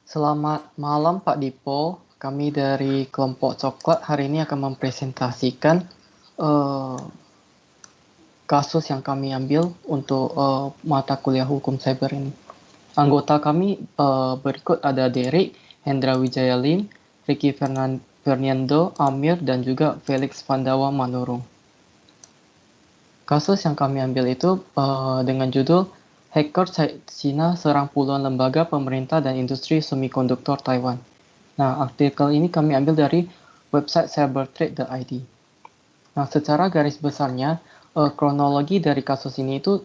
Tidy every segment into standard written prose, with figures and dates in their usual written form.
Selamat malam Pak Dipo, kami dari kelompok coklat hari ini akan mempresentasikan eh, kasus yang kami ambil untuk mata kuliah hukum cyber ini. Anggota kami berikut ada Derek, Hendra Wijaya Lim, Ricky Fernando, Amir, dan juga Felix Pandawa Manurung. Kasus yang kami ambil itu dengan judul Hacker Cina serang puluhan lembaga pemerintah dan industri semikonduktor Taiwan. Nah, artikel ini kami ambil dari website cybertrade.id. Nah, secara garis besarnya, kronologi dari kasus ini itu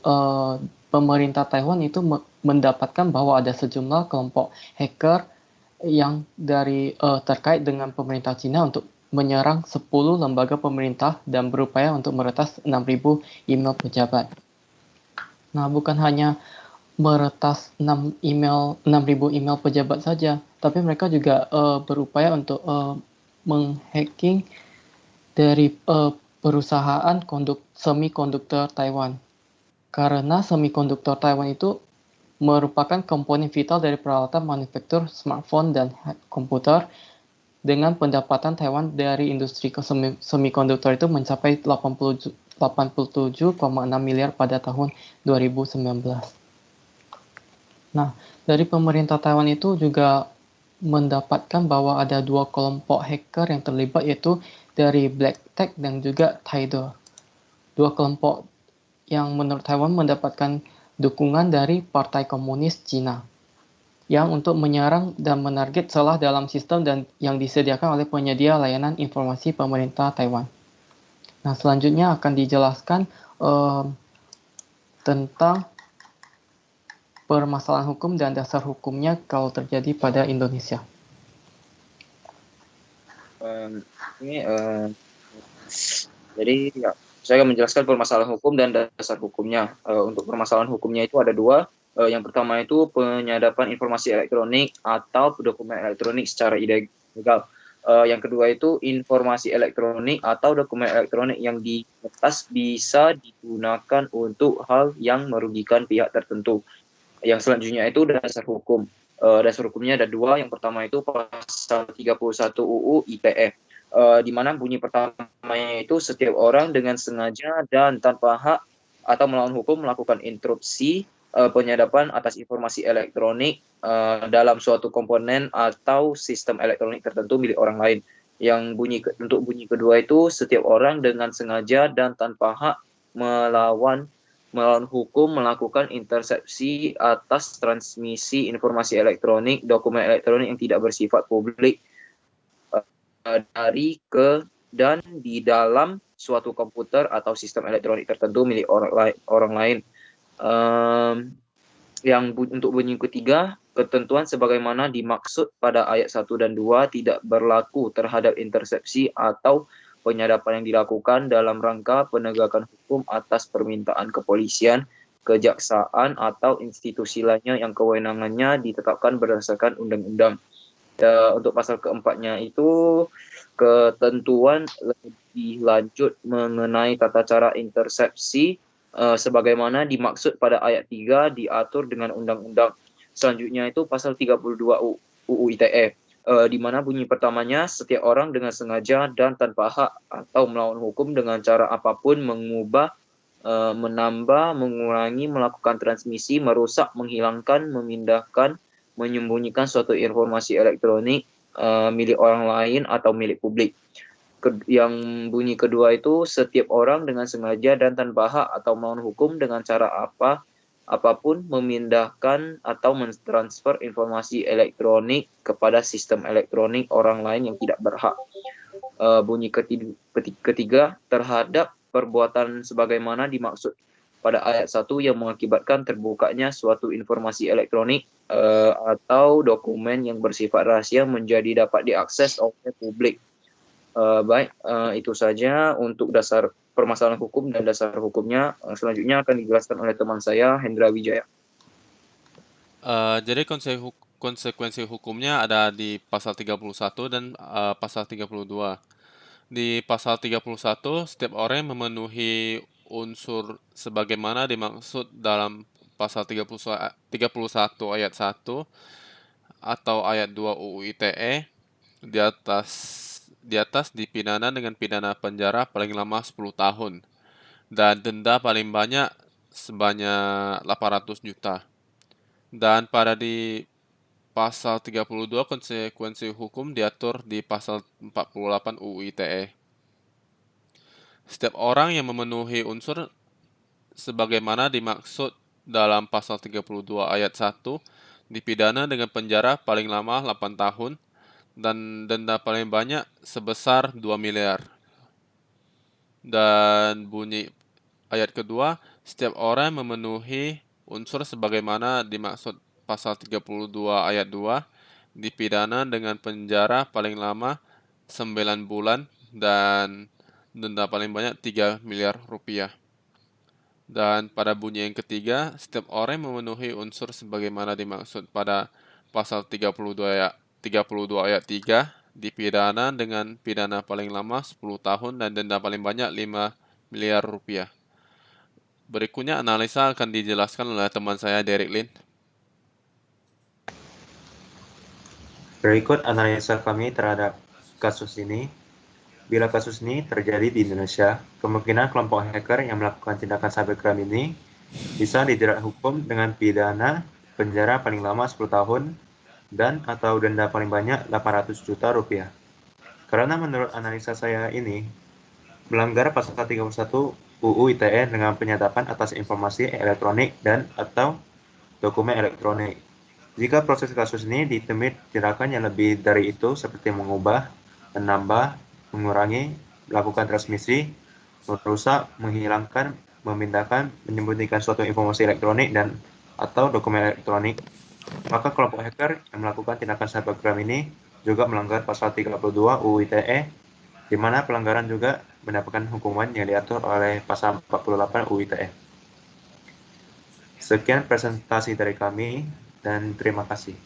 pemerintah Taiwan itu mendapatkan bahwa ada sejumlah kelompok hacker yang terkait dengan pemerintah Cina untuk menyerang 10 lembaga pemerintah dan berupaya untuk meretas 6.000 email pejabat. Nah, bukan hanya meretas 6.000 email pejabat saja, tapi mereka juga berupaya untuk menghacking dari perusahaan semikonduktor Taiwan. Karena semikonduktor Taiwan itu merupakan komponen vital dari peralatan manufaktur smartphone dan komputer, dengan pendapatan Taiwan dari industri semikonduktor itu mencapai 87,6 miliar pada tahun 2019. Nah, dari pemerintah Taiwan itu juga mendapatkan bahwa ada dua kelompok hacker yang terlibat, yaitu dari Black Tech dan juga Tidal. Dua kelompok yang menurut Taiwan mendapatkan dukungan dari Partai Komunis Cina yang untuk menyerang dan menarget celah dalam sistem dan yang disediakan oleh penyedia layanan informasi pemerintah Taiwan. Nah, selanjutnya akan dijelaskan tentang permasalahan hukum dan dasar hukumnya kalau terjadi pada Indonesia. Ini jadi ya, saya akan menjelaskan permasalahan hukum dan dasar hukumnya. Untuk permasalahan hukumnya itu ada dua. Yang pertama itu penyadapan informasi elektronik atau dokumen elektronik secara ilegal. Yang kedua itu informasi elektronik atau dokumen elektronik yang diretas bisa digunakan untuk hal yang merugikan pihak tertentu. Yang selanjutnya itu dasar hukum. Dasar hukumnya ada dua. Yang pertama itu pasal 31 UU ITE. Di mana bunyi pertamanya itu setiap orang dengan sengaja dan tanpa hak atau melawan hukum melakukan interupsi penyadapan atas informasi elektronik dalam suatu komponen atau sistem elektronik tertentu milik orang lain. Untuk bunyi kedua itu setiap orang dengan sengaja dan tanpa hak melawan hukum melakukan intersepsi atas transmisi informasi elektronik, dokumen elektronik yang tidak bersifat publik dari ke dan di dalam suatu komputer atau sistem elektronik tertentu milik orang lain. Untuk bunyi ketiga, ketentuan sebagaimana dimaksud pada ayat 1 dan 2 tidak berlaku terhadap intersepsi atau penyadapan yang dilakukan dalam rangka penegakan hukum atas permintaan kepolisian, kejaksaan, atau institusi lainnya yang kewenangannya ditetapkan berdasarkan undang-undang. Untuk pasal keempatnya itu ketentuan lebih lanjut mengenai tata cara intersepsi sebagaimana dimaksud pada ayat 3 diatur dengan undang-undang. Selanjutnya itu pasal 32 UU ITE, di mana bunyi pertamanya setiap orang dengan sengaja dan tanpa hak atau melawan hukum dengan cara apapun mengubah, menambah, mengurangi, melakukan transmisi, merusak, menghilangkan, memindahkan, menyembunyikan suatu informasi elektronik milik orang lain atau milik publik. Yang bunyi kedua itu setiap orang dengan sengaja dan tanpa hak atau melawan hukum dengan cara apapun memindahkan atau mentransfer informasi elektronik kepada sistem elektronik orang lain yang tidak berhak. Bunyi ketiga terhadap perbuatan sebagaimana dimaksud pada ayat 1 yang mengakibatkan terbukanya suatu informasi elektronik atau dokumen yang bersifat rahasia menjadi dapat diakses oleh publik. Itu saja untuk dasar permasalahan hukum dan dasar hukumnya. Selanjutnya akan dijelaskan oleh teman saya, Hendra Wijaya. Jadi konsekuensi hukumnya ada di pasal 31 dan pasal 32. Di pasal 31, setiap orang yang memenuhi unsur sebagaimana dimaksud dalam pasal 31 ayat 1 atau ayat 2 UU ITE di atas dipidana dengan pidana penjara paling lama 10 tahun dan denda paling banyak sebanyak 800 juta. Dan pada di pasal 32 konsekuensi hukum diatur di pasal 48 UU ITE. Setiap orang yang memenuhi unsur sebagaimana dimaksud dalam pasal 32 ayat 1 dipidana dengan penjara paling lama 8 tahun dan denda paling banyak sebesar 2 miliar. Dan bunyi ayat kedua, setiap orang yang memenuhi unsur sebagaimana dimaksud pasal 32 ayat 2 dipidana dengan penjara paling lama 9 bulan dan denda paling banyak 3 miliar rupiah. Dan pada bunyi yang ketiga, setiap orang yang memenuhi unsur sebagaimana dimaksud pada pasal 32 ayat 3 dipidana dengan pidana paling lama 10 tahun dan denda paling banyak 5 miliar rupiah. Berikutnya analisa akan dijelaskan oleh teman saya Derek Lin. Berikut analisa kami terhadap kasus ini. Bila kasus ini terjadi di Indonesia, kemungkinan kelompok hacker yang melakukan tindakan cybercrime ini bisa dijerat hukum dengan pidana penjara paling lama 10 tahun dan atau denda paling banyak 800 juta rupiah. Karena menurut analisa saya ini melanggar pasal 31 UU ITE dengan penyadapan atas informasi elektronik dan atau dokumen elektronik. Jika proses kasus ini ditemui tindakan yang lebih dari itu seperti mengubah, menambah, mengurangi, melakukan transmisi, merusak, menghilangkan, memindahkan, menyembunyikan suatu informasi elektronik dan atau dokumen elektronik, maka kelompok hacker yang melakukan tindakan cybercrime ini juga melanggar pasal 32 UU ITE, di mana pelanggaran juga mendapatkan hukuman yang diatur oleh pasal 48 UU ITE. Sekian presentasi dari kami dan terima kasih.